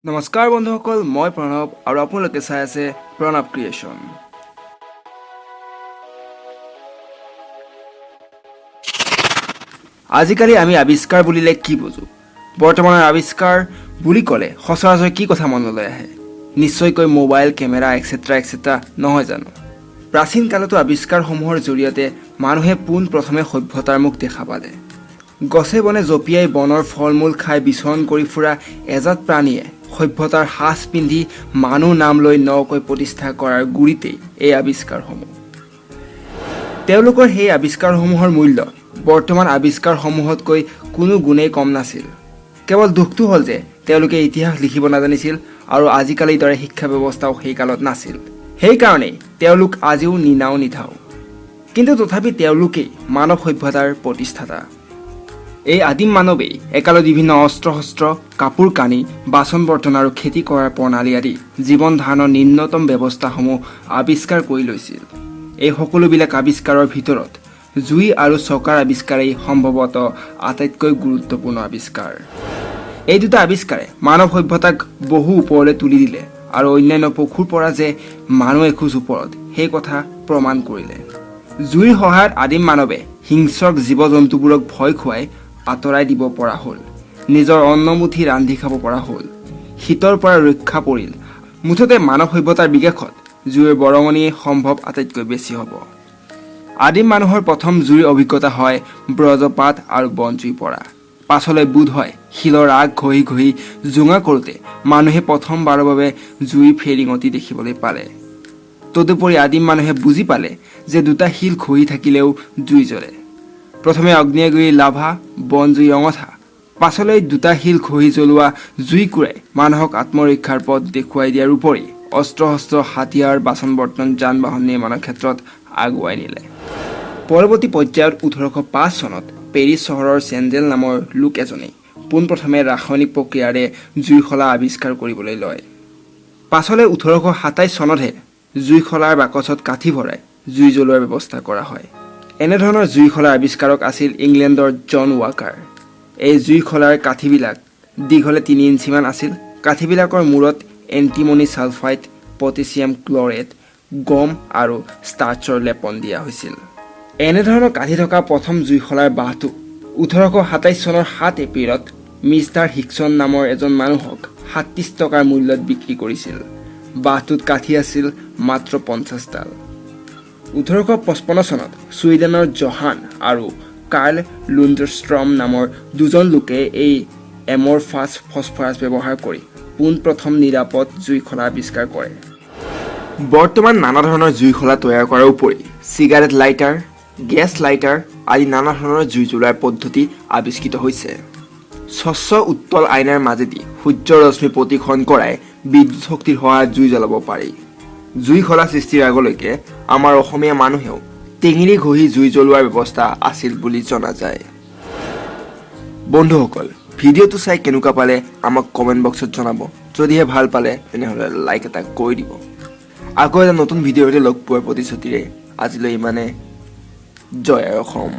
নমস্কাৰ বন্ধুসকল, মই প্ৰণৱ আৰু আপোনালোকে চাই আছে প্ৰণৱ ক্ৰিয়েশ্যন। আজিকালি আমি আৱিষ্কাৰ বুলিলে কি বুজো? বৰ্তমানৰ আৱিষ্কাৰ বুলি ক'লে সচৰাচৰ কি কথা মনলৈ আহে? নিশ্চয়কৈ মোবাইল, কেমেৰা এক্সেট্ৰা নহয় জানো? প্ৰাচীন কালতো আৱিষ্কাৰসমূহৰ জৰিয়তে মানুহে পোনপ্ৰথমে সভ্যতাৰ মুখ দেখা পালে। গছে বনে জঁপিয়াই বনৰ ফল মূল খাই বিচৰণ কৰি ফুৰা এজাত প্ৰাণীয়ে সভ্যতাৰ সাজ পিন্ধি মানুহ নাম লৈ নকৈ প্ৰতিষ্ঠা কৰাৰ গুৰিতেই এই আৱিষ্কাৰসমূহ। তেওঁলোকৰ সেই আৱিষ্কাৰসমূহৰ মূল্য বৰ্তমান আৱিষ্কাৰসমূহতকৈ কোনো গুণেই কম নাছিল। কেৱল দুখটো হ'ল যে তেওঁলোকে ইতিহাস লিখিব নাজানিছিল আৰু আজিকালিৰ দৰে শিক্ষা ব্যৱস্থাও সেই কালত নাছিল। সেইকাৰণেই তেওঁলোক আজিও নিনাও নিঠাও, কিন্তু তথাপি তেওঁলোকেই মানৱ সভ্যতাৰ প্ৰতিষ্ঠাতা। এই আদিম মানৱেই একালত বিভিন্ন অস্ত্ৰ শস্ত্ৰ, কাপোৰ কানি, বাচন বৰ্তন আৰু খেতি কৰাৰ প্ৰণালী আদি জীৱন ধাৰণৰ নিম্নতম ব্যৱস্থাসমূহ আৱিষ্কাৰ কৰি লৈছিল। এই সকলোবিলাক আৱিষ্কাৰৰ ভিতৰত জুই আৰু চকাৰ আৱিষ্কাৰেই সম্ভৱতঃ আটাইতকৈ গুৰুত্বপূৰ্ণ আৱিষ্কাৰ। এই দুটা আৱিষ্কাৰে মানৱ সভ্যতাক বহু ওপৰলৈ তুলি দিলে আৰু অন্যান্য পশুৰ পৰা যে মানুহ এখোজ ওপৰত সেই কথা প্ৰমাণ কৰিলে। জুইৰ সহায়ত আদিম মানৱে হিংস্ৰক জীৱ জন্তুবোৰক ভয় খুৱাই আঁতৰাই দিব পৰা হ'ল, নিজৰ অন্নমুঠি ৰান্ধি খাব পৰা হ'ল, শীতৰ পৰা ৰক্ষা পৰিল। মুঠতে মানৱ সভ্যতাৰ বিকাশত জুইৰ বৰঙণি সম্ভৱ আটাইতকৈ বেছি হ'ব। আদিম মানুহৰ প্ৰথম জুইৰ অভিজ্ঞতা হয় ব্ৰজপাত আৰু বনজুইৰ পৰা। পাছলৈ বোধ হয় শিলৰ আগ ঘঁহি ঘঁহি জোঙা কৰোঁতে মানুহে প্ৰথমবাৰৰ বাবে জুইৰ ফেৰিঙতি দেখিবলৈ পালে। তদুপৰি আদিম মানুহে বুজি পালে যে দুটা শিল ঘঁহি থাকিলেও জুই জ্বলে। প্ৰথমে আগ্নেয়গিৰিৰ লাভা, বনজুই অঙঠা, পাছলৈ দুটা শিল ঘঁহি জ্বলোৱা জুইকোৰাই মানুহক আত্মৰক্ষাৰ পথ দেখুৱাই দিয়াৰ উপৰি অস্ত্ৰ শস্ত্ৰ, হাতিয়াৰ, বাচন বৰ্তন, যান বাহন নিৰ্মাণৰ ক্ষেত্ৰত আগুৱাই নিলে। পৰৱৰ্তী পৰ্যায়ত 1805 চনত পেৰিছ চহৰৰ চেণ্ডেল নামৰ লোক এজনেই পোনপ্ৰথমে ৰাসায়নিক প্ৰক্ৰিয়াৰে জুইশলা আৱিষ্কাৰ কৰিবলৈ লয়। পাছলৈ 1827 চনতহে জুইশলাৰ বাকচত কাঠি ভৰাই জুই জ্বলোৱাৰ ব্যৱস্থা কৰা হয়। এনেধৰণৰ জুইশলাৰ আৱিষ্কাৰক আছিল ইংলেণ্ডৰ জন ৱাকাৰ। এই জুইশলাৰ কাঠিবিলাক দীঘলে 3 ইঞ্চিমান আছিল। কাঠিবিলাকৰ মূৰত এণ্টিমনি ছালফাইড, পটেছিয়াম ক্লৰেট, গম আৰু ষ্টাৰ্চৰ লেপন দিয়া হৈছিল। এনেধৰণৰ কাঠি থকা প্ৰথম জুইশলাৰ বাঁহটো 1827 চনৰ 7 এপ্ৰিলত মিষ্টাৰ হিকচন নামৰ এজন মানুহক 37 টকাৰ মূল্যত বিক্ৰী কৰিছিল। বাঁহটোত কাঠি আছিল মাত্ৰ 50 ডাল। 1855 চনত ছুইডেনৰ জহান আৰু কাৰ্ল লুণ্ডষ্ট্ৰম নামৰ দুজন লোকে এই এমৰফাছ ফছফৰাছ ব্যৱহাৰ কৰি পোনপ্ৰথম নিৰাপদ জুইশলা আৱিষ্কাৰ কৰে। বৰ্তমান নানা ধৰণৰ জুইশলা তৈয়াৰ কৰাৰ উপৰি চিগাৰেট লাইটাৰ, গেছ লাইটাৰ আদি নানা ধৰণৰ জুই জ্বলোৱাৰ পদ্ধতি আৱিষ্কৃত হৈছে। স্বচ্ছ উত্তল আইনাৰ মাজেদি সূৰ্যৰ ৰশ্মি প্ৰতিসৰণ কৰাই বিদ্যুৎ শক্তিৰ সহায়ত জুই জ্বলাব পাৰি। জুইশলা সৃষ্টিৰ আগলৈকে আমাৰ অসমীয়া মানুহেও টেঙেৰি ঘঁহি জুই জ্বলোৱাৰ ব্যৱস্থা আছিল বুলি জনা যায়। বন্ধুসকল, ভিডিঅ'টো চাই কেনেকুৱা পালে আমাক কমেণ্ট বক্সত জনাব। যদিহে ভাল পালে তেনেহ'লে লাইক এটা কৰি দিব। আকৌ এটা নতুন ভিডিঅ'তে লগ পোৱাৰ প্ৰতিশ্ৰুতিৰে আজিলৈ ইমানে। জয় অসম।